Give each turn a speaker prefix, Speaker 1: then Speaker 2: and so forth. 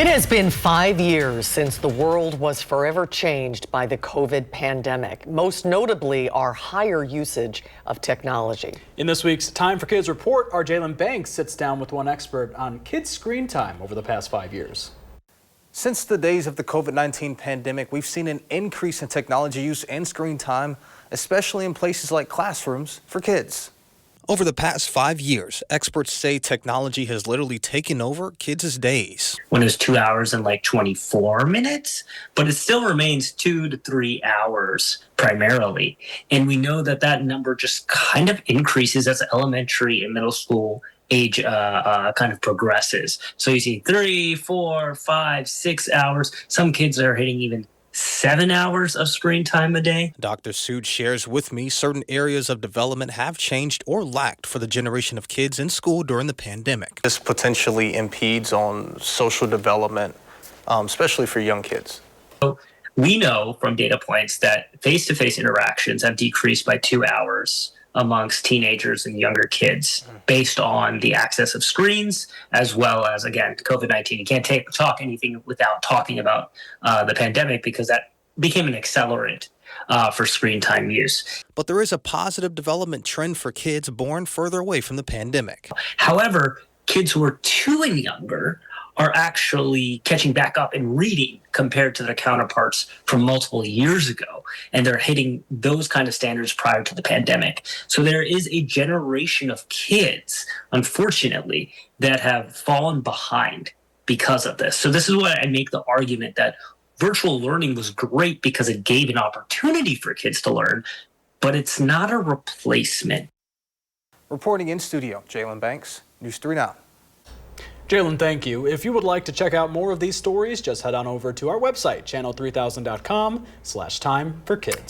Speaker 1: It has been 5 years since the world was forever changed by the COVID pandemic, most notably our higher usage of technology.
Speaker 2: In this week's Time for Kids report, our Jalen Banks sits down with one expert on kids' screen time over the past 5 years.
Speaker 3: Since the days of the COVID-19 pandemic, we've seen an increase in technology use and screen time, especially in places like classrooms for kids.
Speaker 4: Over the past 5 years, experts say technology has literally taken over kids' days.
Speaker 5: When it was 2 hours and 24 minutes, but it still remains 2 to 3 hours primarily. And we know that that number just kind of increases as elementary and middle school age kind of progresses. So you see 3, 4, 5, 6 hours. Some kids are hitting even 7 hours of screen time a day.
Speaker 4: Dr. Sood shares with me certain areas of development have changed or lacked for the generation of kids in school during the pandemic.
Speaker 3: This potentially impedes on social development, especially for young kids.
Speaker 5: We know from data points that face-to-face interactions have decreased by 2 hours amongst teenagers and younger kids based on the access of screens, as well as, again, COVID-19. You can't talk anything without talking about the pandemic, because that became an accelerant for screen time use.
Speaker 4: But there is a positive development trend for kids born further away from the pandemic.
Speaker 5: However, kids who are 2 and younger are actually catching back up in reading compared to their counterparts from multiple years ago. And they're hitting those kind of standards prior to the pandemic. So there is a generation of kids, unfortunately, that have fallen behind because of this. So this is why I make the argument that virtual learning was great because it gave an opportunity for kids to learn, but it's not a replacement.
Speaker 3: Reporting in studio, Jalen Banks, News 3 Now.
Speaker 2: Jalen, thank you. If you would like to check out more of these stories, just head on over to our website, channel3000.com/time for kids.